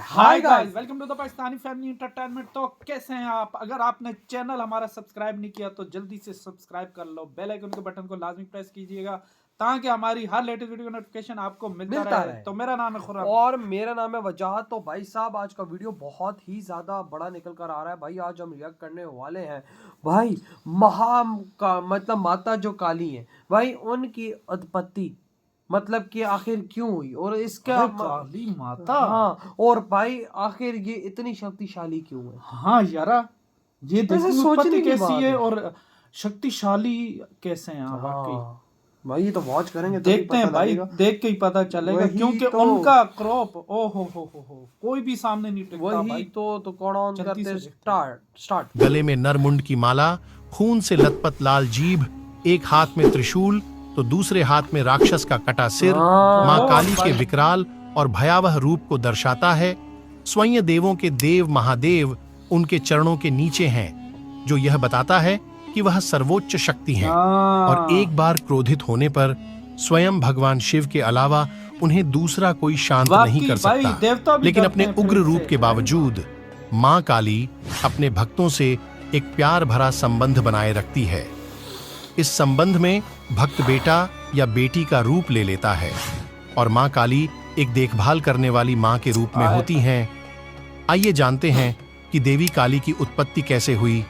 Hi guys, welcome to the Pakistani family entertainment. तो कैसे हैं आप? अगर आपने चैनल हमारा सब्सक्राइब नहीं किया तो जल्दी से सब्सक्राइब कर लो। बेल आइकन के बटन को लाजमी प्रेस कीजिएगा ताकि हमारी हर लेटेस्ट वीडियो का नोटिफिकेशन आपको मिलता रहे। तो मेरा नाम है खुर्रम और मेरा नाम है वजाहत। तो भाई साहब, आज का वीडियो बहुत ही ज़्यादा बड़ा निकल कर आ रहा है। भाई आज हम रिएक्ट करने वाले हैं भाई मतलब माता जो काली है भाई, उनकी उत्पत्ति मतलब कि आखिर क्यों हुई और इसका काली माता। हाँ, और भाई आखिर ये इतनी शक्तिशाली क्यों है। हाँ यारा, ये देखो सोचने उत्पत्ति की कैसी बात है है और शक्तिशाली कैसे हैं वाकई। भाई ये तो वॉच करेंगे, देखते हैं भाई, देख के ही पता चलेगा क्योंकि उनका क्रॉप हो कोई भी सामने नहीं टिकता भाई। तो कौन ऑन करते स्टार्ट। गले में नरमुंड की माला, खून से लथपथ लाल जीभ, एक हाथ में त्रिशूल तो दूसरे हाथ में राक्षस का कटा सिर, माँ काली के विकराल और भयावह रूप को दर्शाता है। स्वयं देवों के देव महादेव उनके चरणों के नीचे हैं, जो यह बताता है कि वह सर्वोच्च शक्ति हैं और एक बार क्रोधित होने पर स्वयं भगवान शिव के अलावा उन्हें दूसरा कोई शांत नहीं कर सकता। लेकिन अपने उग्र रूप के बावजूद माँ काली अपने भक्तों से एक प्यार भरा संबंध बनाए रखती है। इस संबंध में भक्त बेटा या बेटी का रूप ले लेता है और माँ काली एक देखभाल करने वाली माँ के रूप में होती हैं। आइए जानते हैं कि देवी काली की उत्पत्ति कैसे हुई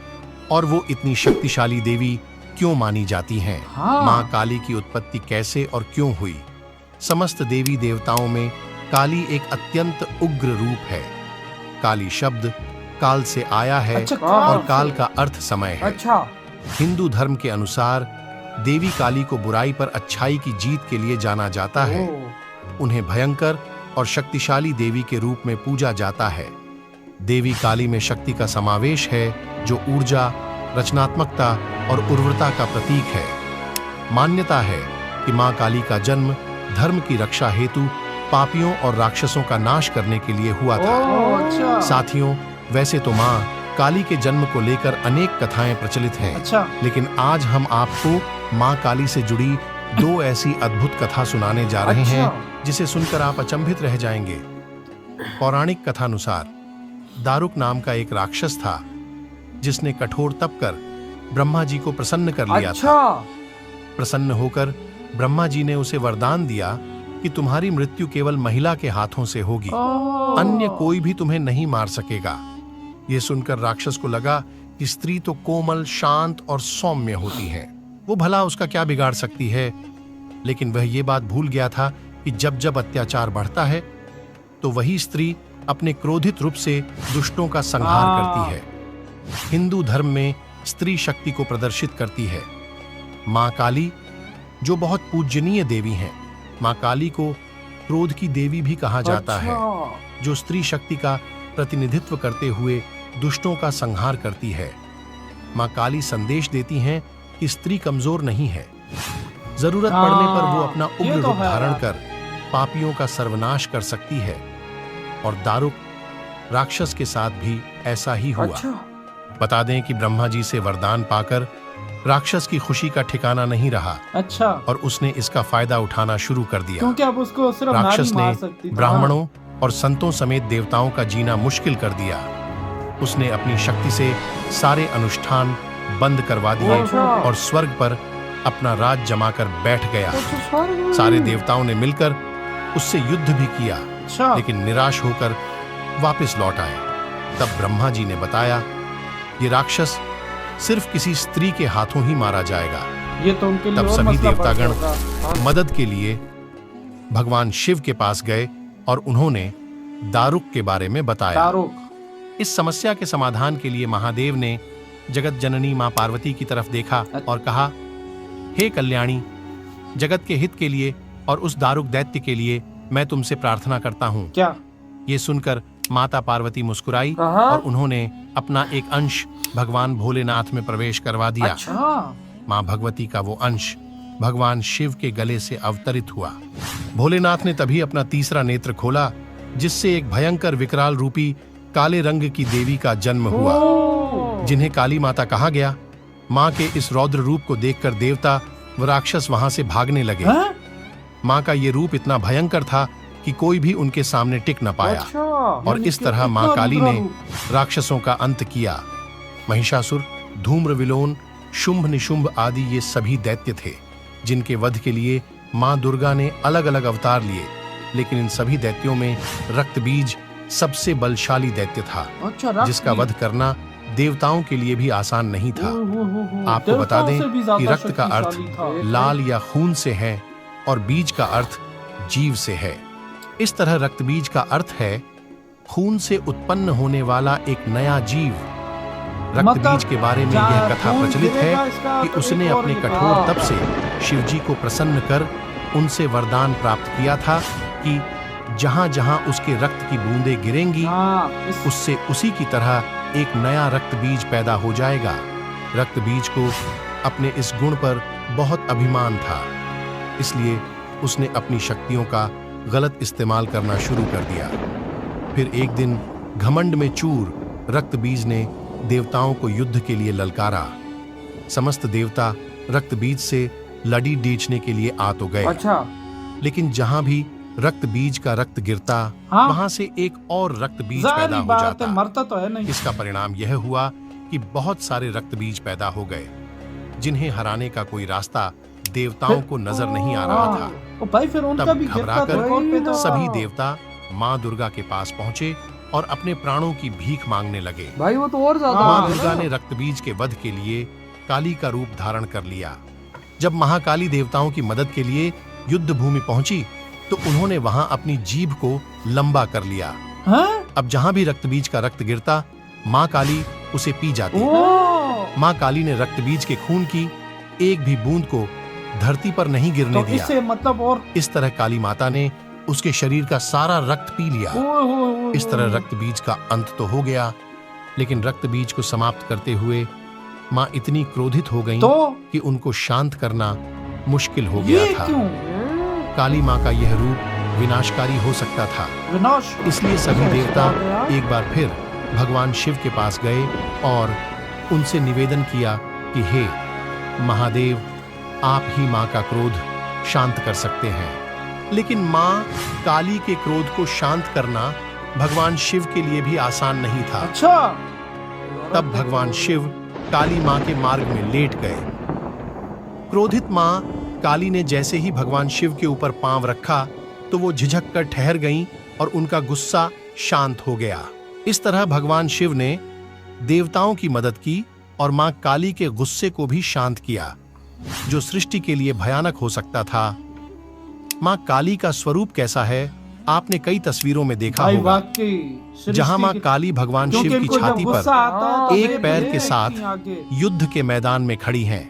और वो इतनी शक्तिशाली देवी क्यों मानी जाती हैं। माँ काली की उत्पत्ति कैसे और क्यों हुई। समस्त देवी देवताओं में काली एक अत्यंत उग्र रूप है। काली शब्द काल से आया है और काल का अर्थ समय है। हिंदू धर्म के अनुसार देवी काली को बुराई पर अच्छाई की जीत के लिए जाना जाता है। उन्हें भयंकर और शक्तिशाली देवी के रूप में पूजा जाता है। देवी काली में शक्ति का समावेश है, जो ऊर्जा, रचनात्मकता और उर्वरता का प्रतीक है। मान्यता है कि मां काली का जन्म धर्म की रक्षा हेतु पापियों और राक्षसों का नाश करने के लिए हुआ था। साथियों, वैसे तो मां काली के जन्म को लेकर अनेक कथाएं प्रचलित हैं। लेकिन आज हम आपको मां काली से जुड़ी दो ऐसी अद्भुत कथा सुनाने जा रहे हैं जिसे सुनकर आप अचंभित रह जाएंगे। पौराणिक कथानुसार दारुक नाम का एक राक्षस था, जिसने कठोर तप कर ब्रह्मा जी को प्रसन्न कर लिया था। प्रसन्न होकर ब्रह्मा जी ने उसे वरदान दिया कि तुम्हारी मृत्यु केवल महिला के हाथों से होगी, अन्य कोई भी तुम्हें नहीं मार सकेगा। ये सुनकर राक्षस को लगा कि स्त्री तो कोमल, शांत और सौम्य होती है, वो भला उसका क्या बिगाड़ सकती है। लेकिन वह ये बात भूल गया था कि जब जब अत्याचार बढ़ता है तो वही स्त्री अपने क्रोधित रूप से दुष्टों का संहार करती है। हिंदू धर्म में स्त्री शक्ति को प्रदर्शित करती है। माँ काली जो बहुत पूजनीय देवी हैं, माँ काली को क्रोध की देवी भी कहा जाता है, जो स्त्री शक्ति का प्रतिनिधित्व करते हुए दुष्टों का संहार करती है। माँ काली संदेश देती हैं कि स्त्री कमजोर नहीं है, जरूरत पड़ने पर वो अपना उग्र रूप धारण कर पापियों का सर्वनाश कर सकती है। और दारुक राक्षस के साथ भी ऐसा ही हुआ। बता दें कि ब्रह्मा जी से वरदान पाकर राक्षस की खुशी का ठिकाना नहीं रहा और उसने इसका फायदा उठाना शुरू कर दिया। क्योंकि अब उसको सिर्फ राक्षस ने ब्राह्मणों और संतों समेत देवताओं का जीना मुश्किल कर दिया। उसने अपनी शक्ति से सारे अनुष्ठान बंद करवा दिए और स्वर्ग पर अपना राज जमाकर बैठ गया। सारे देवताओं ने मिलकर उससे युद्ध भी किया, लेकिन निराश होकर वापस लौट आए। तब ब्रह्मा जी ने बताया, ये राक्षस सिर्फ किसी स्त्री के हाथों ही मारा जाएगा। ये तो उनके लिए तब सभी देवतागण मदद के लिए भगवान शिव के पास गए और उन्होंने दारुक के बारे में बताया। इस समस्या के समाधान के लिए महादेव ने जगत जननी मां पार्वती की तरफ देखा और कहा, हे कल्याणी, जगत के हित के लिए और उस दारुक दैत्य के लिए मैं तुमसे प्रार्थना करता हूँ। क्या? ये सुनकर माता पार्वती मुस्कुराई और उन्होंने अपना एक अंश भगवान भोलेनाथ में प्रवेश करवा दिया। मां भगवती का वो अंश भगवान शिव के गले से अवतरित हुआ। भोलेनाथ ने तभी अपना तीसरा नेत्र खोला, जिससे एक भयंकर विकराल रूपी काले रंग की देवी का जन्म हुआ, जिन्हें काली माता कहा गया। मां के इस रौद्र रूप को देखकर देवता व राक्षस वहां से भागने लगे। मां का ये रूप इतना भयंकर था कि कोई भी उनके सामने टिक न पाया। अच्छा, और इस तरह मां काली ने राक्षसों का अंत किया। महिषासुर, धूम्रविलोन, शुंभ निशुंभ आदि ये सभी दैत्य थे जिनके वध के लिए मां दुर्गा ने अलग अलग अवतार लिए। लेकिन इन सभी दैत्यों में रक्तबीज सबसे बलशाली दैत्य था, अच्छा, जिसका वध करना देवताओं के लिए भी आसान नहीं था। आपको बता दें कि रक्त का अर्थ लाल या खून से है और बीज का अर्थ जीव से है। इस तरह रक्तबीज का अर्थ है खून से उत्पन्न होने वाला एक नया जीव। रक्तबीज के बारे में यह कथा प्रचलित है कि उसने अपने कठोर तप से शिवजी को प्रसन्न कर उनसे वरदान प्राप्त किया था कि जहां जहां उसके रक्त की बूंदें गिरेंगी उससे उसी की तरह एक नया रक्तबीज पैदा हो जाएगा। रक्तबीज को अपने इस गुण पर बहुत अभिमान था, इसलिए उसने अपनी शक्तियों का गलत इस्तेमाल करना शुरू कर दिया। फिर एक दिन घमंड में चूर रक्तबीज ने देवताओं को युद्ध के लिए ललकारा। समस्त देवता रक्तबीज से लड़ी डींचने के लिए आ तो गए। अच्छा, लेकिन जहां भी रक्तबीज का रक्त गिरता वहां से एक और रक्तबीज पैदा हो जाता। मरता तो है नहीं। इसका परिणाम यह हुआ कि बहुत सारे रक्तबीज पैदा हो गए जिन्हें हराने का कोई रास्ता देवताओं को नजर नहीं आ रहा था। भाई फिर उनका तब भी घबराकर सभी देवता मां दुर्गा के पास पहुंचे और अपने प्राणों की भीख मांगने लगे। भाई वो तो और ज्यादा। मां दुर्गा ने रक्तबीज के वध के लिए काली का रूप धारण कर लिया। जब महाकाली देवताओं की मदद के लिए युद्ध भूमि पहुंची तो उन्होंने वहां अपनी जीभ को लंबा कर लिया। अब जहां भी रक्तबीज का रक्त गिरता मां काली उसे पी जाती। मां काली ने रक्तबीज के खून की एक भी बूंद को धरती पर नहीं गिरने दिया। इससे मतलब और इस तरह काली माता ने उसके शरीर का सारा रक्त पी लिया। इस तरह रक्तबीज का अंत तो हो गया, लेकिन रक्तबीज को समाप्त करते हुए मां इतनी क्रोधित हो गईं कि उनको शांत करना मुश्किल हो गया था। काली मां का यह रूप विनाशकारी हो सकता था, इसलिए सभी देवता एक बार फिर भगवान शिव के पास गए और उनसे निवेदन किया कि हे महादेव, आप ही मां का क्रोध शांत कर सकते हैं। लेकिन मां काली के क्रोध को शांत करना भगवान शिव के लिए भी आसान नहीं था। अच्छा। तब भगवान शिव काली मां के मार्ग में लेट गए। क्रोधित मां काली ने जैसे ही भगवान शिव के ऊपर पांव रखा तो वो झिझक कर ठहर गईं और उनका गुस्सा शांत हो गया। इस तरह भगवान शिव ने देवताओं की मदद की और मां काली के गुस्से को भी शांत किया, जो सृष्टि के लिए भयानक हो सकता था। मां काली का स्वरूप कैसा है आपने कई तस्वीरों में देखा होगा, जहां मां काली भगवान शिव की छाती पर एक पैर के साथ युद्ध के मैदान में खड़ी हैं।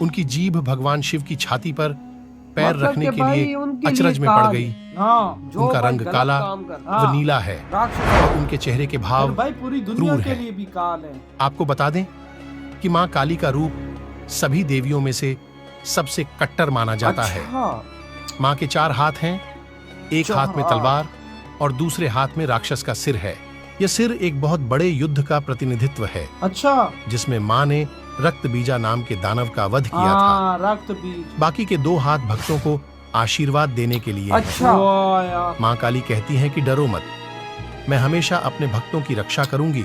उनकी जीभ भगवान शिव की छाती पर पैर रखने के लिए अचरज में पड़ गई। उनका रंग काला व नीला है और उनके चेहरे के भाव क्रूर हैं। आपको बता दें कि मां काली का रूप सभी देवियों में से सबसे कट्टर माना जाता है। मां के 4 हाथ हैं, एक हाथ में तलवार और दूसरे हाथ में राक्षस का सिर है। यह सिर एक बहुत बड़े युद्ध का प्रतिनिधित्व है। अच्छा। जिसमें मां ने रक्तबीजा नाम के दानव का वध किया था। रक्तबीज। बाकी के 2 हाथ भक्तों को आशीर्वाद देने के लिए। अच्छा। मां काली कहती हैं कि डरो मत, मैं हमेशा अपने भक्तों की रक्षा करूंगी।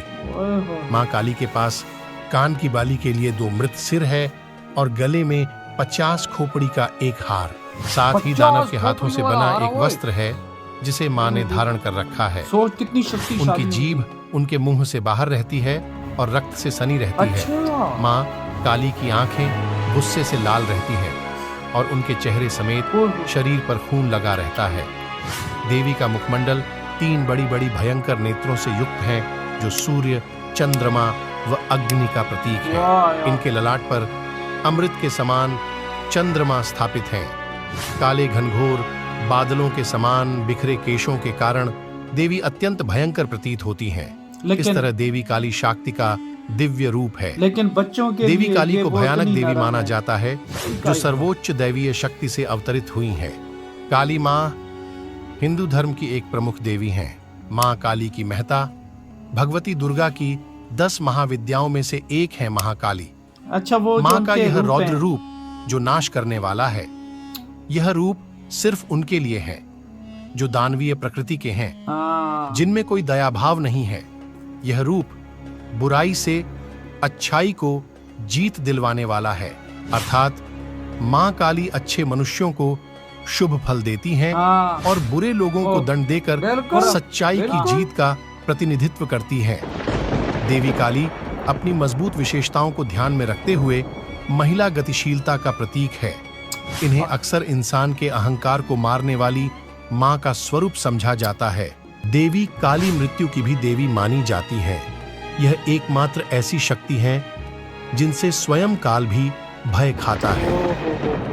मां काली के पास कान की बाली के लिए 2 मृत सिर है और गले में 50 खोपड़ी का एक हार। साथ ही दानव के हाथों से बना एक वस्त्र है जिसे मां ने धारण कर रखा है। सोच कितनी शक्तिशाली। उनकी जीभ उनके मुंह से बाहर रहती है और रक्त से सनी रहती है। मां काली की आंखें गुस्से से लाल रहती हैं और उनके चेहरे समेत शरीर पर खून लगा रहता है। देवी का मुखमंडल 3 बड़ी-बड़ी भयंकर नेत्रों से युक्त है, जो सूर्य, चंद्रमा व अग्नि का प्रतीक है। इनके ललाट पर अमृत के समान चंद्रमा स्थापित हैं। काले घनघोर बादलों के समान बिखरे केशों के कारण देवी अत्यंत भयंकर प्रतीत होती हैं। इस तरह देवी काली शक्ति का दिव्य रूप है। लेकिन बच्चों के देवी लिए काली ये को बहुत भयानक नहीं देवी नरम माना है। जाता है, जो सर्वोच्च दैवीय शक्ति से अवतरित हुई है। काली मां हिंदू धर्म की एक प्रमुख देवी हैं। मां काली की महता भगवती दुर्गा की 10 महाविद्याओं में से एक है महाकाली। अच्छा, वो मां का यह रौद्र रूप जो नाश करने वाला है, यह रूप सिर्फ उनके लिए है। जो दानवीय प्रकृति के हैं, हाँ। जिनमें कोई दया भाव नहीं है। यह रूप बुराई से अच्छाई को जीत दिलवाने वाला है, अर्थात मां काली अच्छे मनुष्यों को शुभ फल देती हैं हाँ। और बुरे लोगों को दंड देकर बिल्कुल, सच्चाई की बिल्कुल। जीत का प्रतिनिधित्व करती है। देवी काली अपनी मजबूत विशेषताओं को ध्यान में रखते हुए महिला गतिशीलता का प्रतीक है। इन्हें अक्सर इंसान के अहंकार को मारने वाली मां का स्वरूप समझा जाता है। देवी काली मृत्यु की भी देवी मानी जाती है। यह एकमात्र ऐसी शक्ति है जिनसे स्वयं काल भी भय खाता है।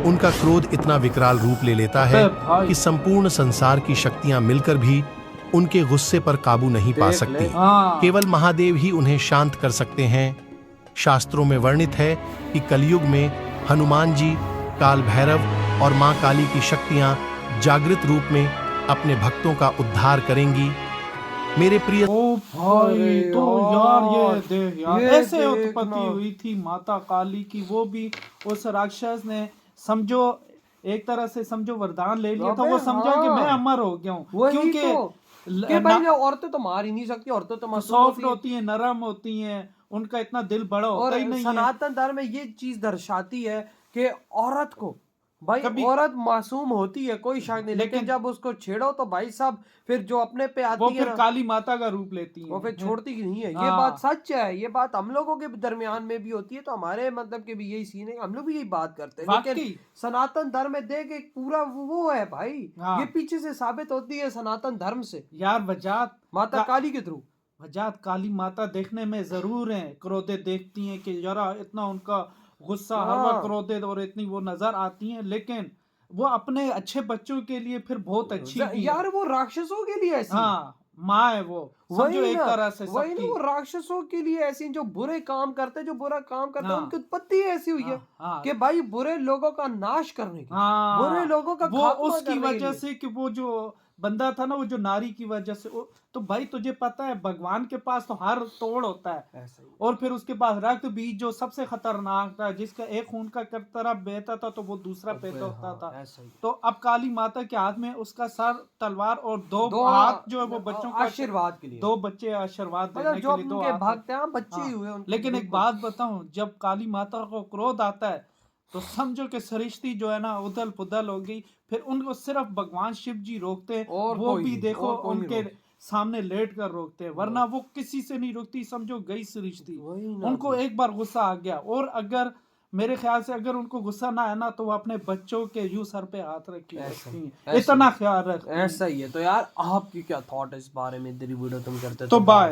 उनका क्रोध इतना विकराल रूप ले लेता है कि संपूर्ण संसार की शक्तियां मिलकर भी उनके गुस्से पर काबू नहीं पा सकती। हाँ। केवल महादेव ही उन्हें शांत कर सकते हैं। शास्त्रों में वर्णित है कि कलयुग में हनुमान जी, काल भैरव और मां काली की शक्तियां जागृत रूप में अपने भक्तों का उद्धार करेंगी। मेरे प्रिय ओ भाई, तो यार ये देख यार, ये ऐसे उत्पत्ति देखना। हुई थी माता काली की। वो भी उस राक्षस ने समझो एक तरह से समझो वरदान ले लिया था। अबे वो समझा कि हाँ। मैं अमर हो गया हूँ, वही क्योंकि तो कि भाई ये औरतें तो मार ही नहीं सकती, औरतें तो मासूम सॉफ्ट होती हैं। होती हैं, नरम होती हैं, उनका इतना दिल बड़ा होता और ही नहीं है। सनातन धर्म में ये चीज दर्शाती है कि औरत को भाई कभी- औरत मासूम होती है, कोई शक नहीं, लेकिन जब उसको छेड़ो तो भाई साहब फिर जो अपने पे वो आती है फिर ना, काली माता का रूप लेती वो हैं। फिर छोड़ती ही नहीं है। ये हाँ। बात सच है, ये बात हम लोगों के दरमियान में भी होती है, तो हमारे मतलब के भी यही सीन है, हम लोग भी यही बात करते हैं। लेकिन वाकई। सनातन धर्म में देख एक पूरा वो है भाई, हाँ। ये पीछे से साबित होती है सनातन धर्म से, यार वजात माता काली के थ्रू। वजात काली माता देखने में जरूर है क्रोधित देखती हैं कि जरा इतना उनका गुस्सा हर हाँ। वक्त क्रोधित और इतनी वो नजर आती हैं, लेकिन वो अपने अच्छे बच्चों के लिए फिर बहुत अच्छी भी है। यार वो राक्षसों के लिए ऐसी है। हाँ, माँ है वो, समझो वही एक ना, तरह से वही ना, सबकी। वो राक्षसों के लिए ऐसी जो बुरे काम करते हैं, जो बुरा काम करते हैं, हाँ। उनकी उत्पत्ति ऐसी हुई है हाँ, हाँ। कि भाई बुरे लोगों का नाश करने की, हाँ, बुरे लोगों का वो खात्मा उसकी करने के वजह लिए। से कि वो जो बंदा था ना, वो जो नारी की वजह से तो भाई तुझे पता है भगवान के पास तो हर तोड़ होता है, ऐसा ही। और फिर उसके पास रक्त बीज जो सबसे खतरनाक था, जिसका एक खून का तरफ बहता था तो वो दूसरा बहता होता हाँ, था। ऐसा ही। तो अब काली माता के हाथ में उसका सर तलवार और दो दो हाथ जो है वो बच्चों का आशीर्वाद के लिए, दो बच्चे आशीर्वाद मतलब देने जो के लिए दो उनके हाथ भक्त हैं बच्चे ही हाँ। हुए उनके, लेकिन एक बिल्कुल। बात बताऊं, जब काली माता को क्रोध आता है तो समझो कि सृष्टि जो है ना उथल पुथल हो गई। फिर उनको सिर्फ भगवान शिव जी रोकते हैं, और वो कोई भी नहीं, देखो और कोई नहीं उनके रोकता। सामने लेट कर रोकते हैं, वरना वो किसी से नहीं रोकती। समझो गई सृष्टि, वही ना उनको एक बार गुस्सा आ गया, और अगर मेरे ख्याल से अगर उनको गुस्सा ना आया ना तो वो अपने बच्चों के यूं सर पे हाथ रख के ऐसा- रखती हैं, ऐसा- इतना ख्याल रखती हैं। ऐसा ही है। तो यार आपकी क्या थॉट है इस बारे में? तेरी वीडियो तुम करते तो बाय।